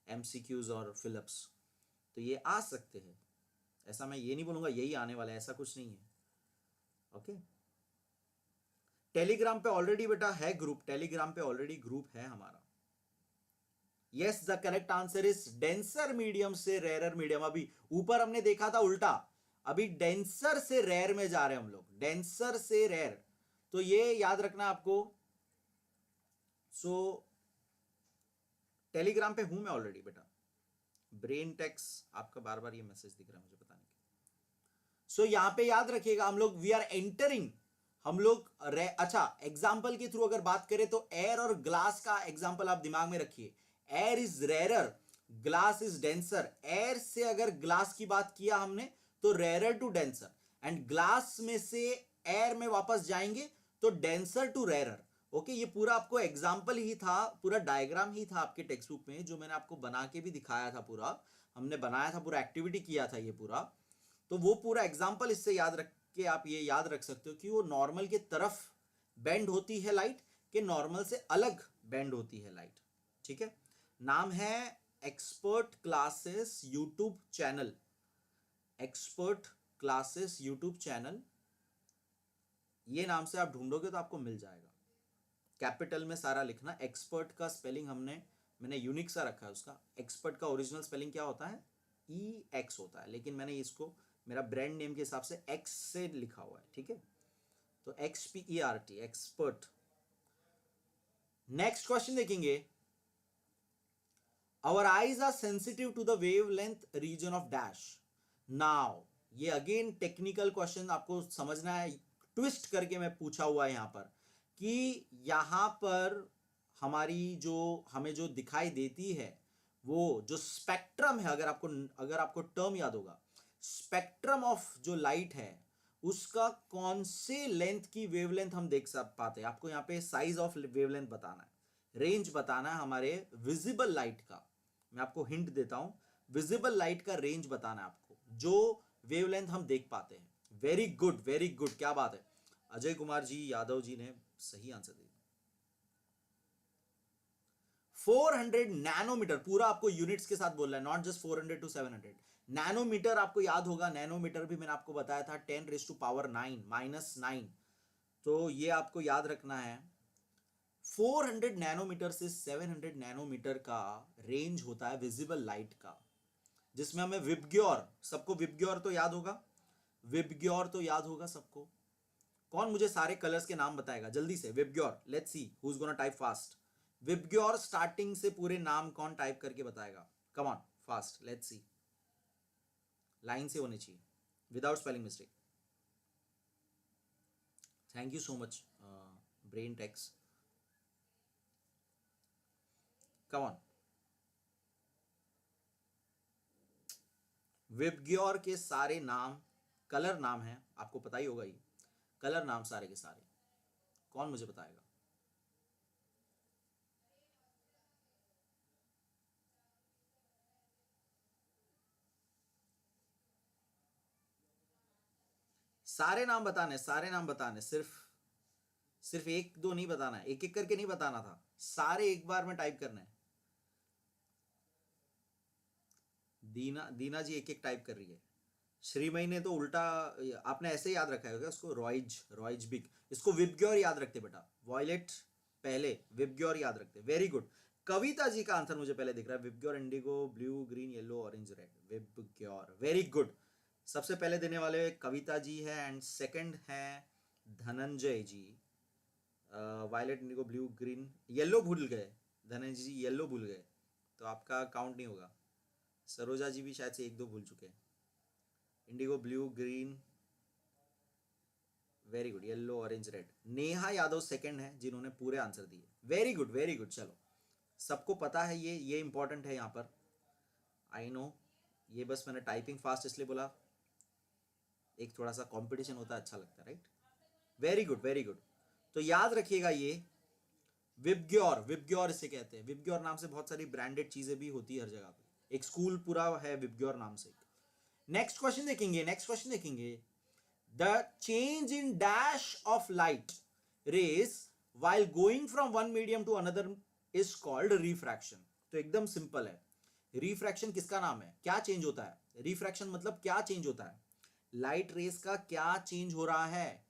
एमसीक्यूज और फिलिप्स, तो ये आ सकते हैं। ऐसा मैं ये नहीं बोलूंगा यही आने वाला है, ऐसा कुछ नहीं है। ओके, टेलीग्राम पे ऑलरेडी बेटा है ग्रुप, टेलीग्राम पे ऑलरेडी ग्रुप है हमारा। Yes, the correct answer is denser medium से रेयर मीडियम। अभी ऊपर हमने देखा था उल्टा, अभी डेंसर से रेयर में जा रहे हैं हम लोग, डेंसर से रेयर, तो ये याद रखना आपको। सो टेलीग्राम पे हूं मैं ऑलरेडी बेटा। ब्रेन टेक्स आपका बार बार ये मैसेज दिख रहा है मुझे बताने के। सो यहां पे याद रखिएगा हम लोग वी आर एंटरिंग, हम लोग अच्छा एग्जाम्पल के थ्रू अगर बात करें तो एयर और ग्लास का एग्जाम्पल आप दिमाग में रखिए। Air is rare, glass is denser. Air से अगर ग्लास की बात किया हमने तो rare to denser, and glass में से एयर में वापस जाएंगे तो डेंसर टू रेयर। ओके, ये पूरा आपको एग्जाम्पल ही था, पूरा डायग्राम ही था आपके टेक्स्ट बुक में, जो मैंने आपको बना के भी दिखाया था, पूरा हमने बनाया था, पूरा एक्टिविटी किया था ये पूरा। तो वो पूरा एग्जाम्पल इससे याद रख के आप ये याद रख सकते हो कि वो नॉर्मल के तरफ बेंड होती है लाइट, के नॉर्मल से अलग बेंड होती है लाइट। ठीक है, नाम है expert classes YouTube channel, expert classes YouTube channel, ये नाम से आप ढूंढोगे तो आपको मिल जाएगा। कैपिटल में सारा लिखना। एक्सपर्ट का स्पेलिंग मैंने यूनिक सा रखा है उसका। एक्सपर्ट का ओरिजिनल स्पेलिंग क्या होता है? EX होता है, लेकिन मैंने इसको मेरा ब्रांड नेम के हिसाब से X से लिखा हुआ है। ठीक है, तो XPERT, एक्सपर्ट। नेक्स्ट क्वेश्चन देखेंगे। Our eyes are sensitive to the wavelength region of dash. Now ये अगेन टेक्निकल क्वेश्चन आपको समझना है, ट्विस्ट करके मैं पूछा हुआ है यहां पर कि यहां पर हमें जो दिखाई देती है वो जो स्पेक्ट्रम है, अगर आपको टर्म याद होगा, स्पेक्ट्रम ऑफ जो लाइट है उसका कौन से लेंथ की वेवलेंथ हम देख पाते हैं। आपको यहाँ पे साइज ऑफ वेवलेंथ बताना है, रेंज बताना है हमारे विजिबल लाइट का। मैं आपको हिंट देता हूं, विजिबल लाइट का रेंज बताना है आपको, जो वेवलेंथ हम देख पाते हैं। वेरी गुड, वेरी गुड, क्या बात है। अजय कुमार जी यादव जी ने सही आंसर दिया। 400 नैनोमीटर, पूरा आपको यूनिट्स के साथ बोल रहा है, नॉट जस्ट 400 टू 700। नैनोमीटर आपको याद होगा, नैनोमीटर भी मैंने आपको बताया था 10⁻⁹ -9। तो ये आपको याद रखना है। 400 नैनोमीटर से 700 नैनोमीटर का रेंज होता है विजिबल लाइट का, जिसमें हमें विबग्योर, सबको विबग्योर तो याद होगा, विबग्योर तो याद होगा सबको। कौन मुझे सारे कलर्स के नाम बताएगा जल्दी से? VIBGYOR, let's see who is gonna type fast. VIBGYOR starting से पूरे नाम कौन टाइप करके बताएगा? Come on fast, let's see. Line से होने चाहिए, without spelling mistake. Thank you so much brain techs, come on. VIBGYOR के सारे नाम कलर नाम हैं, आपको पता ही होगा, ये कलर नाम सारे के सारे, कौन मुझे बताएगा? सारे नाम बताने, सारे नाम बताने, सिर्फ सिर्फ एक दो नहीं बताना है, एक एक करके नहीं बताना था, सारे एक बार में टाइप करना है। दीना, दीना जी एक एक टाइप कर रही है। श्रीमई ने तो उल्टा, आपने ऐसे याद रखा है क्या उसको? रॉइज, रॉइज बिग, इसको विबग्योर याद रखते बेटा, वॉयलेट पहले, विबग्योर याद रखते। Very good. कविता जी का आंसर मुझे पहले दिख रहा है, VIBGYOR Indigo blue green yellow orange red, VIBGYOR, very good. सबसे पहले देने वाले कविता जी है एंड सेकंड है Dhananjay ji. Violet indigo blue green yellow भूल गए, धनंजय जी येलो भूल गए, तो आपका काउंट नहीं होगा। सरोजा जी भी शायद से एक दो भूल चुके हैं। Indigo blue green, very good, yellow orange red. Neha Yadav second है जिन्होंने पूरे आंसर दिए, वेरी गुड, वेरी गुड। चलो, सबको पता है, ये इंपॉर्टेंट है यहाँ पर, आई नो। ये बस मैंने टाइपिंग फास्ट इसलिए बोला, एक थोड़ा सा कंपटीशन होता है, अच्छा लगता है, right? Very good, very good. तो याद रखिएगा ये विबग्योर, विबग्योर इसे कहते हैं। विबग्योर नाम से बहुत सारी ब्रांडेड चीजें भी होती है हर जगह पे, एक स्कूल पूरा है विबग्योर नाम से। नेक्स्ट क्वेश्चन देखेंगे, नेक्स्ट क्वेश्चन देखेंगे। The change in dash of light rays while going from one medium to another is called refraction। तो एकदम सिंपल है, रिफ्रैक्शन किसका नाम है? क्या चेंज होता है? रिफ्रैक्शन मतलब क्या चेंज होता है, लाइट रेस का क्या चेंज हो रहा है?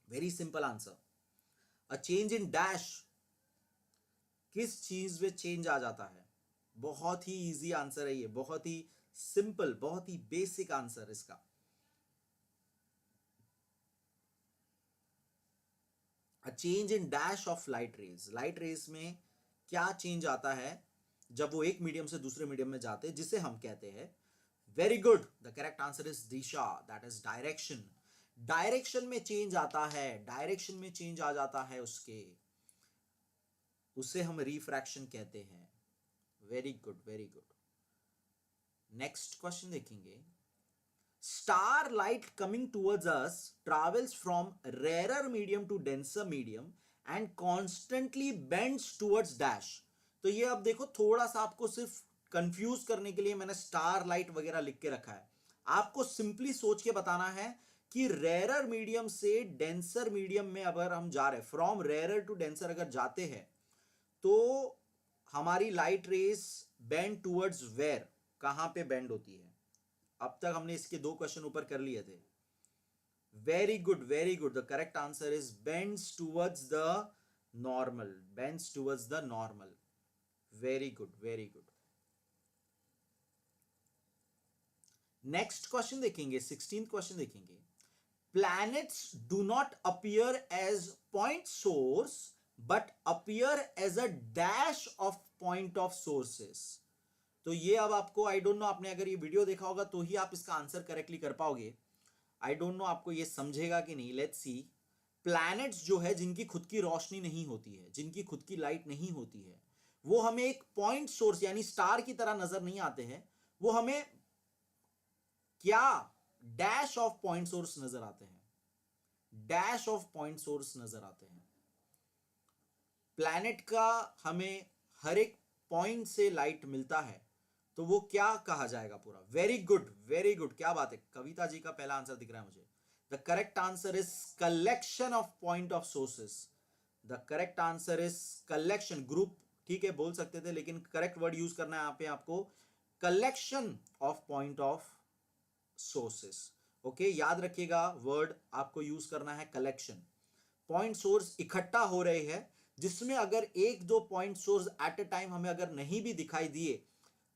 Very simple answer, a change in dash, किस चीज में चेंज आ जाता है? बहुत ही इजी आंसर है ये, बहुत ही सिंपल, बहुत ही बेसिक आंसर इसका। A change in dash of light rays, light rays में क्या चेंज आता है जब वो एक मीडियम से दूसरे मीडियम में जाते हैं, जिसे हम कहते हैं, very good, the correct answer is Disha, that is direction. Direction में चेंज आता है, डायरेक्शन में चेंज आ जाता है उसके, उसे हम रिफ्रैक्शन कहते हैं। Very good, very good. Next question देखेंगे। Star light coming towards us travels from rare medium to denser medium and constantly bends towards dash. तो ये अब देखो, थोड़ा सा आपको सिर्फ कंफ्यूज करने के लिए मैंने स्टार लाइट वगैरह लिख के रखा है। आपको सिंपली सोच के बताना है कि रेयर मीडियम से डेंसर मीडियम में अगर हम जा रहे हैं, फ्रॉम रेयर टू डेंसर अगर जाते हैं, तो हमारी light rays bend towards where, कहां पे बेंड होती है? अब तक हमने इसके दो क्वेश्चन ऊपर कर लिए थे। Very good, very good, the correct answer is bends towards the normal, bends towards the normal. Very good, very good. Next question देखेंगे, 16th क्वेश्चन देखेंगे। planets do not appear as point source but appear as a dash of point of sources। तो ये अब आपको, I don't know, आपने अगर ये video देखा होगा तो ही आप इसका आंसर करेक्टली कर पाओगे। आई डोंट नो आपको ये समझेगा कि नहीं, लेट्स सी। प्लैनेट्स जो है, जिनकी खुद की रोशनी नहीं होती है, जिनकी खुद की लाइट नहीं होती है, वो हमें एक पॉइंट सोर्स यानी स्टार की तरह नजर नहीं आते हैं। वो हमें क्या डैश ऑफ पॉइंट सोर्स नजर आते हैं, डैश ऑफ पॉइंट सोर्स नजर आते हैं। प्लैनेट का हमें हर एक पॉइंट से लाइट मिलता है, तो वो क्या कहा जाएगा पूरा? वेरी गुड, वेरी गुड, क्या बात है। कविता जी का पहला आंसर दिख रहा है मुझे। The correct answer is collection of point of sources. The correct answer is collection. Group ठीक है बोल सकते थे, लेकिन करेक्ट वर्ड यूज करना है यहां पे आपको, collection of point of sources. Okay, याद रखिएगा वर्ड आपको यूज करना है कलेक्शन। पॉइंट सोर्स इकट्ठा हो रहे हैं, जिसमें अगर एक दो point source at a time हमें अगर नहीं भी दिखाई दिए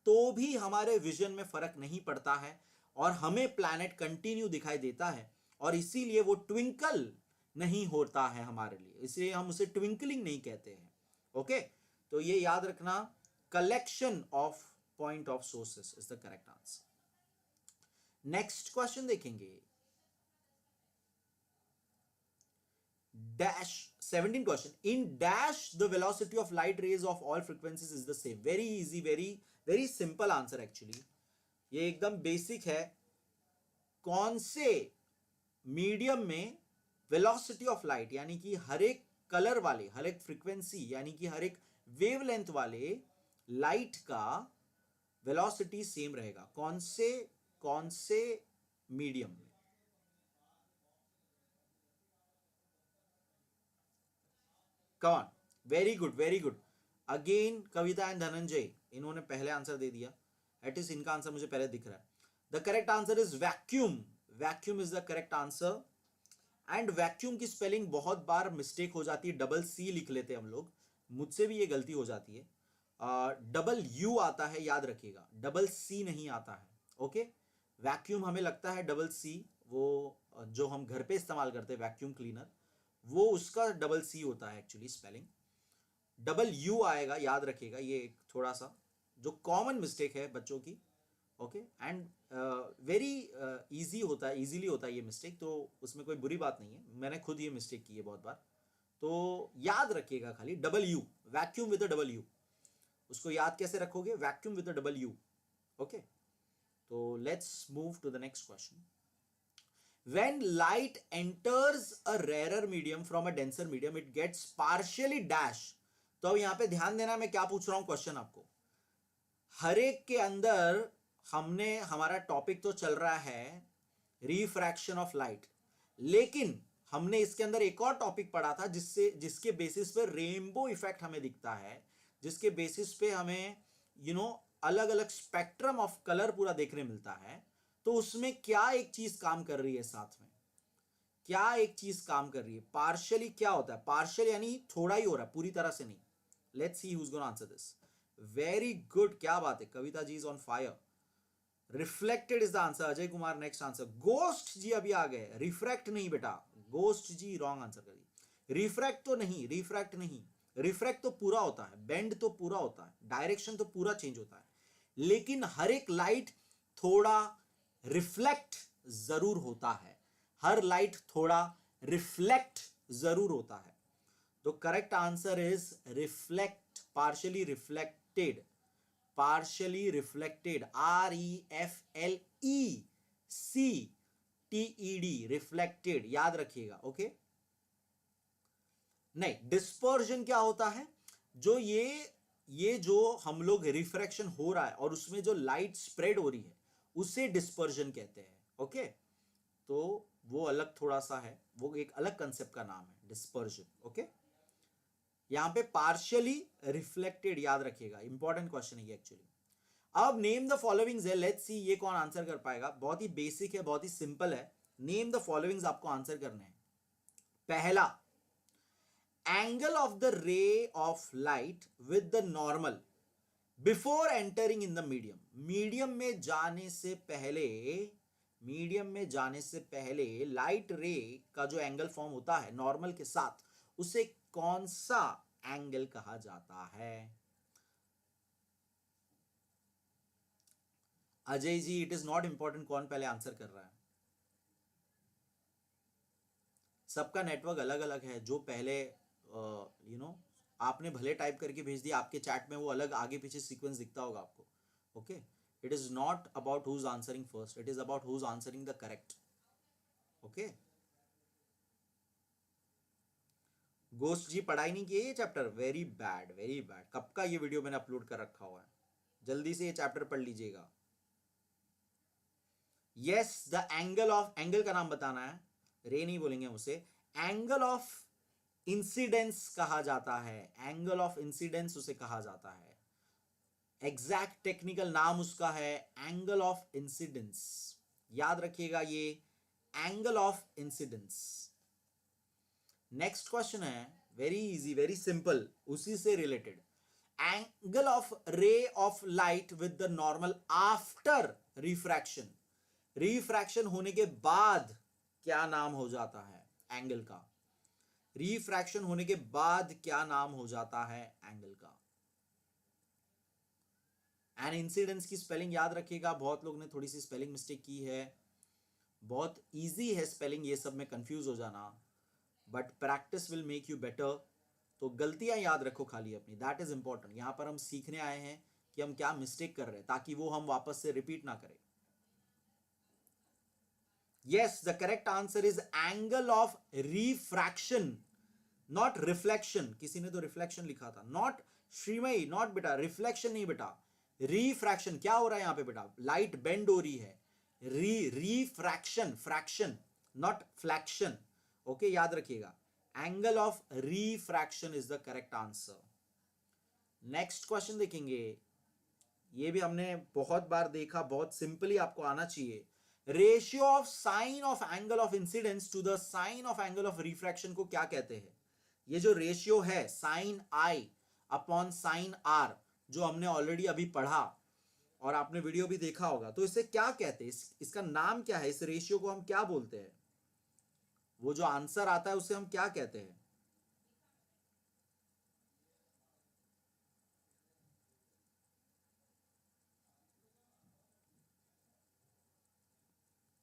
तो भी हमारे विजन में फर्क नहीं पड़ता है, और हमें प्लैनेट कंटिन्यू दिखाई देता है, और इसीलिए वो ट्विंकल नहीं होता है हमारे लिए, इसलिए हम उसे ट्विंकलिंग नहीं कहते हैं। ओके, तो ये याद रखना, collection of point of sources is the correct answer. Next question देखेंगे, dash 17 question, in dash the velocity of light rays of all frequencies is the same। very easy, very simple answer actually, ये एकदम basic है। कौन से medium में velocity of light यानी कि हर एक कलर वाले, हर एक फ्रीक्वेंसी यानी कि हर एक वेवलेंथ वाले लाइट का वेलोसिटी सेम रहेगा? कौन से मीडियम में? कौन? Very good, very good. Again Kavita and Dhananjay, इन्होंने पहले आंसर दे दिया। एटलीस्ट इनका आंसर मुझे पहले दिख रहा है। The correct answer is vacuum. Vacuum is the correct answer. And vacuum की स्पेलिंग बहुत बार मिस्टेक हो जाती है, डबल सी लिख लेते हैं हम लोग, मुझसे भी ये गलती हो जाती है। डबल यू आता है, याद रखिएगा, डबल सी नहीं आता है। ओके, वैक्यूम हमें लगता है डबल सी, वो जो हम घर पे इस्तेमाल करते हैं वैक्यूम क्लीनर, वो उसका डबल सी होता है एक्चुअली स्पेलिंग। डबल यू आएगा, याद रखिएगा, ये एक थोड़ा सा जो कॉमन मिस्टेक है बच्चों की। ओके, एंड वेरी इजी होता है, इजीली होता है ये मिस्टेक, तो उसमें कोई बुरी बात नहीं है, मैंने खुद ये मिस्टेक की है बहुत बार। तो याद रखिएगा खाली W, vacuum with W. उसको याद कैसे रखोगे? Vacuum with W. Okay, तो let's move to the next question. When light enters a rarer medium from a denser medium, it gets partially dash। तो अब यहां पे ध्यान देना, मैं क्या पूछ रहा हूं क्वेश्चन आपको। हर एक के अंदर हमने, हमारा टॉपिक तो चल रहा है रिफ्रैक्शन ऑफ लाइट, लेकिन हमने इसके अंदर एक और टॉपिक पढ़ा था जिसके बेसिस पे रेनबो इफेक्ट हमें दिखता है, जिसके बेसिस पे हमें अलग अलग स्पेक्ट्रम ऑफ कलर पूरा देखने मिलता है। तो उसमें क्या एक चीज काम कर रही है साथ में? क्या एक चीज काम कर रही है? पार्शियली क्या होता है? पार्शियल यानी थोड़ा ही हो रहा है, पूरी तरह से नहीं। Let's see who is gonna answer this. Very good, क्या बात है, Kavita ji is on fire. Reflected is the answer. Ajay Kumar next answer. Ghost ji अभी आ गए, रिफ्रैक्ट नहीं बेटा, गोस्ट जी रॉन्ग आंसर करिए। रिफ्रैक्ट तो नहीं, रिफ्रैक्ट नहीं, रिफ्रैक्ट तो पूरा होता है, बेंड तो पूरा होता है, डायरेक्शन तो पूरा चेंज होता है, लेकिन हर एक लाइट थोड़ा रिफ्लेक्ट जरूर होता है, हर लाइट थोड़ा रिफ्लेक्ट जरूर होता है। तो correct answer is reflect, partially reflected, partially reflected, REFLECTED, reflected, याद रखिएगा। ओके, नहीं, डिस्पर्जन क्या होता है? जो ये जो हम लोग रिफ्रैक्शन हो रहा है और उसमें जो लाइट स्प्रेड हो रही है उसे डिस्पर्जन कहते हैं। ओके, तो वो अलग थोड़ा सा है, वो एक अलग कंसेप्ट का नाम है डिस्पर्जन। ओके, यहां पे पार्शियली रिफ्लेक्टेड याद रखिएगा, इंपॉर्टेंट क्वेश्चन है ये एक्चुअली। अब नेम द फॉलोइंग्स है, लेट्स सी ये कौन आंसर कर पाएगा। बहुत ही बेसिक है, बहुत ही सिंपल है। नेम द फॉलोइंग्स आपको आंसर करने हैं। पहला, angle of the ray of light with the normal before entering in the medium. Medium में जाने से पहले, मीडियम में जाने से पहले लाइट रे का जो एंगल फॉर्म होता है नॉर्मल के साथ, उसे कौन सा एंगल कहा जाता है? Ajay ji, it is not important कौन पहले आंसर कर रहा है, सबका नेटवर्क अलग अलग है। जो पहले आपने भले टाइप करके भेज दिया, आपके चैट में वो अलग आगे पीछे सीक्वेंस दिखता होगा आपको। Okay, It is not about who's answering first, it is about who's answering the correct. Okay. Ghost ji पढ़ाई नहीं की है ये chapter, very bad very bad. कब का ये वीडियो मैंने अपलोड कर रखा हुआ है, जल्दी से ये चैप्टर पढ़ लीजिएगा। Yes, the angle of, angle का नाम बताना है, रे नहीं बोलेंगे उसे, एंगल ऑफ इंसिडेंस कहा जाता है, एंगल ऑफ इंसिडेंस उसे कहा जाता है। एग्जैक्ट टेक्निकल नाम उसका है एंगल ऑफ इंसिडेंस, याद रखिएगा ये, angle of incidence. Next question है वेरी इजी वेरी सिंपल, उसी से related, angle of ray of light with the normal after refraction, refraction होने के बाद क्या नाम हो जाता है एंगल का, रिफ्रैक्शन होने के बाद क्या नाम हो जाता है एंगल का। एंड इंसिडेंस की स्पेलिंग याद रखिएगा, बहुत लोग ने थोड़ी सी स्पेलिंग मिस्टेक की है, बहुत इजी है स्पेलिंग, ये सब में कंफ्यूज हो जाना, but practice will make you better. तो गलतियां याद रखो खाली अपनी, दैट इज इंपॉर्टेंट। यहां पर हम सीखने आए हैं कि हम क्या मिस्टेक कर रहे हैं, ताकि वो हम वापस से रिपीट ना करें। Yes, the correct answer is angle of refraction, not reflection. किसी ने तो रिफ्लेक्शन लिखा था, नॉट श्रीमयी, नॉट बेटा, रिफ्लेक्शन नहीं बेटा, रिफ्रैक्शन। क्या हो रहा है यहां पे बेटा, लाइट बेंड हो रही है, refraction, fraction not flexion. Okay, याद रखिएगा, angle of refraction is the correct answer. Next question देखेंगे, ये भी हमने बहुत बार देखा, बहुत सिंपली आपको आना चाहिए। Ratio of sine of angle of incidence to the sine of angle of refraction को क्या कहते हैं? ये जो रेशियो है साइन आई अपॉन साइन आर, जो हमने ऑलरेडी अभी पढ़ा और आपने वीडियो भी देखा होगा, तो इसे क्या कहते हैं, इसका नाम क्या है, इस रेशियो को हम क्या बोलते हैं? वो जो आंसर आता है उसे हम क्या कहते हैं?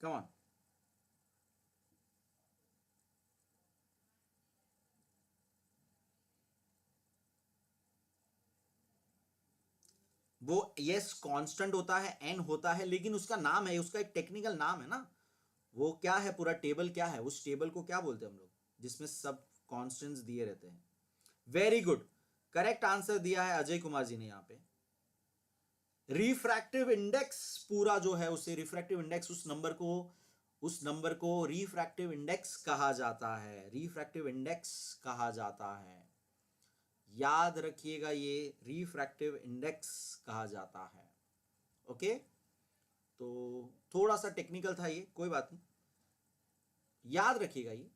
कम ऑन, वो यस कांस्टेंट होता है, एन होता है, लेकिन उसका नाम है, उसका एक टेक्निकल नाम है ना, वो क्या है, पूरा टेबल क्या है, उस टेबल को क्या बोलते हैं हम लोग, जिसमें सब कांस्टेंट्स दिए रहते हैं। वेरी गुड, करेक्ट आंसर दिया है अजय कुमार जी ने यहाँ पे। रिफ्रैक्टिव इंडेक्स पूरा जो है उसे, रिफ्रैक्टिव इंडेक्स, उस नंबर को रिफ्रैक्टिव इंडेक्स कहा जाता है, रिफ्रैक्टिव इंडेक्स कहा जाता है, याद रखिएगा, ये रिफ्रैक्टिव इंडेक्स कहा जाता है। ओके, तो थोड़ा सा टेक्निकल था ये, कोई बात नहीं, याद रखिएगा ये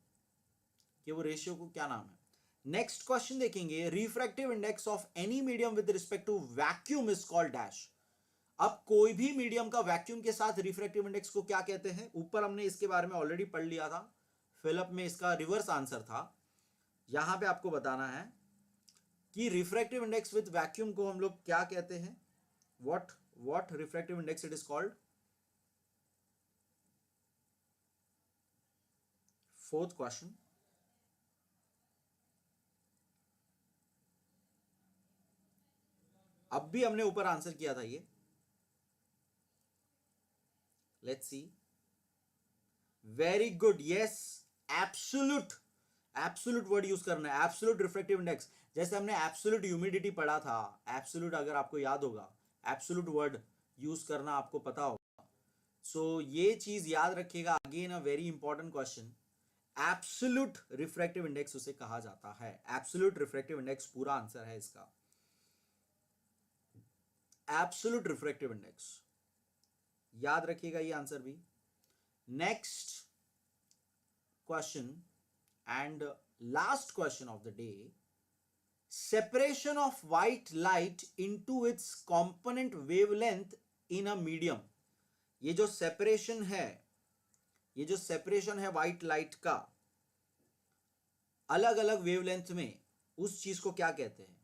कि वो रेशियो को क्या नाम है। नेक्स्ट क्वेश्चन देखेंगे, refractive index of any medium with respect to vacuum is called dash. अब कोई भी मीडियम का वैक्यूम के साथ रिफ्रैक्टिव इंडेक्स को क्या कहते हैं? ऊपर हमने इसके बारे में ऑलरेडी पढ़ लिया था, फिलअप में इसका रिवर्स आंसर था। यहां पे आपको बताना है कि रिफ्रैक्टिव इंडेक्स विद वैक्यूम को हम लोग क्या कहते हैं, what refractive index it is called. Fourth question, अब भी हमने ऊपर आंसर किया था ये, let's see. Very good, yes, absolute, absolute word use करना है, एब्सोल्यूट रिफ्रैक्टिव इंडेक्स। जैसे हमने एब्सोल्यूट ह्यूमिडिटी पढ़ा था, एब्सोल्यूट अगर आपको याद होगा, एब्सोल्यूट वर्ड यूज करना आपको पता होगा। सो ये चीज याद रखिएगा, again a very important question, absolute refractive index उसे कहा जाता है, एब्सोल्यूट रिफ्रैक्टिव इंडेक्स पूरा आंसर है इसका, एब्सोल्यूट रिफ्रैक्टिव इंडेक्स, याद रखिएगा ये आंसर भी। Next question and last question of the day, separation of white light into its component wavelength in a medium. ये जो सेपरेशन है, ये जो सेपरेशन है व्हाइट लाइट का अलग अलग वेवलेंथ में, उस चीज को क्या कहते हैं?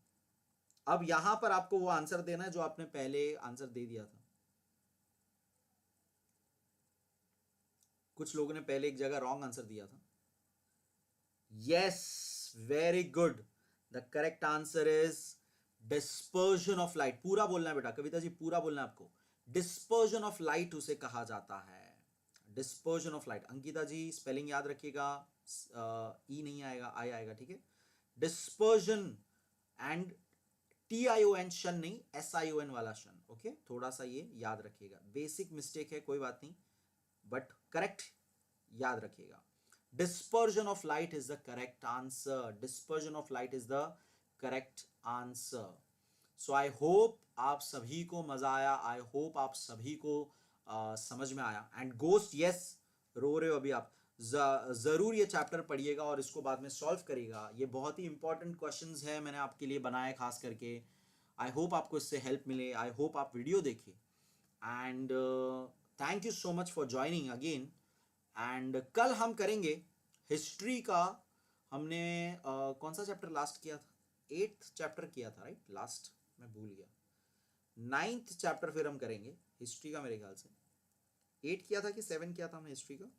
अब यहां पर आपको वो आंसर देना है जो आपने पहले आंसर दे दिया था। कुछ लोगों ने पहले एक जगह रॉन्ग आंसर दिया था। Yes, very good, the correct answer is dispersion of light. पूरा बोलना है बेटा, कविता जी पूरा बोलना है आपको, डिस्पर्जन ऑफ लाइट उसे कहा जाता है, dispersion of light. Ankita ji spelling याद रखिएगा, ई नहीं आएगा, आई आएगा, ठीक है। डिस्पर्जन, एंड TION शन नहीं, SION वाला शन, ओके। थोड़ा सा ये याद रखिएगा, बेसिक मिस्टेक है, कोई बात नहीं, बट करेक्ट याद रखिएगा। Dispersion of light is the correct answer, dispersion of light is the correct answer. So I hope आप सभी को मजा आया, आई होप आप सभी को समझ में आया। एंड गोस्ट, यस, रो रहे हो अभी आप, जरूर ये चैप्टर पढ़िएगा और इसको बाद में सॉल्व करिएगा। ये बहुत ही इंपॉर्टेंट क्वेश्चंस है, मैंने आपके लिए बनाए खास करके। आई होप आपको इससे हेल्प मिले, आई होप आप वीडियो देखें। And thank you so much for joining again. And कल हम करेंगे हिस्ट्री का, हमने कौन सा चैप्टर लास्ट किया था? 8th चैप्टर किया था, राइट? लास्ट मैं भूल गया। 9th चैप्टर फिर हम करेंगे हिस्ट्री का, मेरे ख्याल से 8 किया था कि 7 किया था हमने हिस्ट्री का।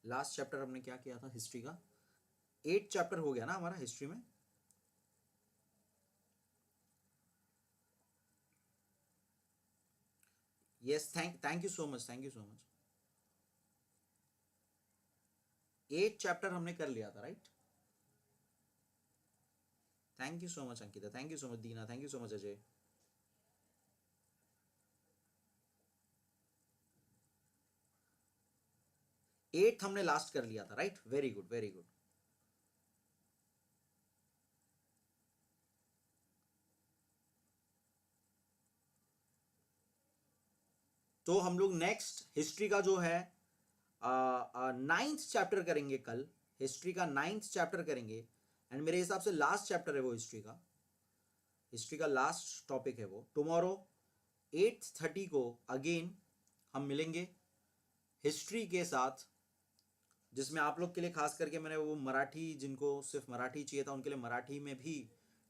लास्ट चैप्टर हमने क्या किया था हिस्ट्री का? 8 चैप्टर हो गया ना हमारा हिस्ट्री में। Yes, thank you so much, thank you so much. 8 chapter हमने कर लिया था, right? Thank you so much Ankita, thank you so much Dina, thank you so much Ajay. 8 हमने लास्ट कर लिया था, right? Very good, very good. तो हम लोग नेक्स्ट हिस्ट्री का जो है 9th चैप्टर करेंगे कल, हिस्ट्री का 9th चैप्टर करेंगे। एंड मेरे हिसाब से लास्ट चैप्टर है वो हिस्ट्री का, हिस्ट्री का लास्ट टॉपिक है वो। टुमारो 8:30 को अगेन हम मिलेंगे हिस्ट्री के साथ, जिसमें आप लोग के लिए खास करके मैंने वो मराठी, जिनको सिर्फ मराठी चाहिए था उनके लिए मराठी में भी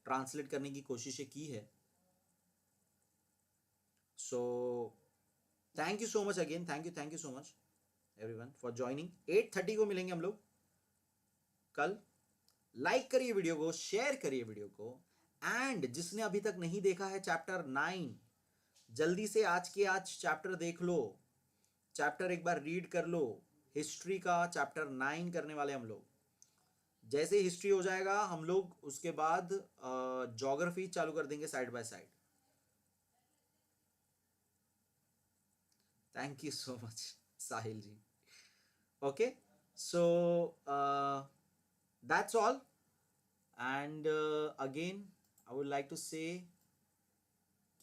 ट्रांसलेट करने की कोशिशें की है। So thank you so much again, thank you so much everyone for joining. 8:30 को मिलेंगे हम लोग कल। लाइक करिए वीडियो को, शेयर करिए वीडियो को। एंड जिसने अभी तक नहीं देखा है चैप्टर 9, जल्दी से आज के आज चैप्टर देख लो, चैप्टर एक बार रीड कर लो। हिस्ट्री का चैप्टर 9 करने वाले हम लोग। जैसे हिस्ट्री हो जाएगा हम लोग उसके बाद ज्योग्राफी चालू कर देंगे side by side. Thank you so much Sahil ji. Okay, so that's all. And again I would like to say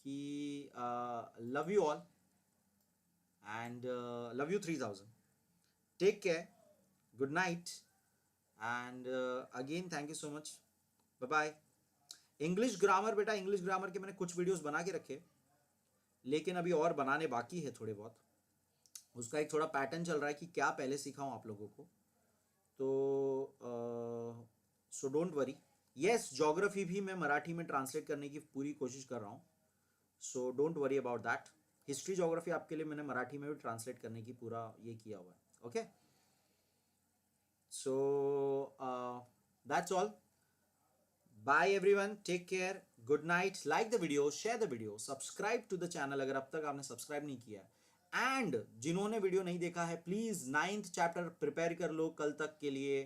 कि love you all and love you 3000। Take care, good night, and again thank you so much, bye bye. English grammar बेटा, English grammar के मैंने कुछ videos बना के रखे, लेकिन अभी और बनाने बाकी है थोड़े बहुत। उसका एक थोड़ा पैटर्न चल रहा है कि क्या पहले सिखाऊं आप लोगों को, तो so don't worry. Yes, geography भी मैं मराठी में ट्रांसलेट करने की पूरी कोशिश कर रहा हूँ, so don't worry about that. History geography आपके लिए मैंने मराठी में भी ट्रांसलेट करने की पूरा ये किया हुआ है। Okay, so that's all. Bye everyone, take care, good night. Like the video, share the video, subscribe to the channel अगर अब तक आपने सब्सक्राइब नहीं किया है। एंड जिन्होंने वीडियो नहीं देखा है, प्लीज 9th चैप्टर प्रिपेयर कर लो कल तक के लिए,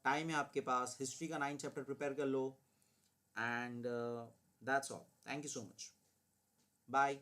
टाइम है आपके पास। हिस्ट्री का 9th चैप्टर प्रिपेयर कर लो। And that's all, thank you so much, bye.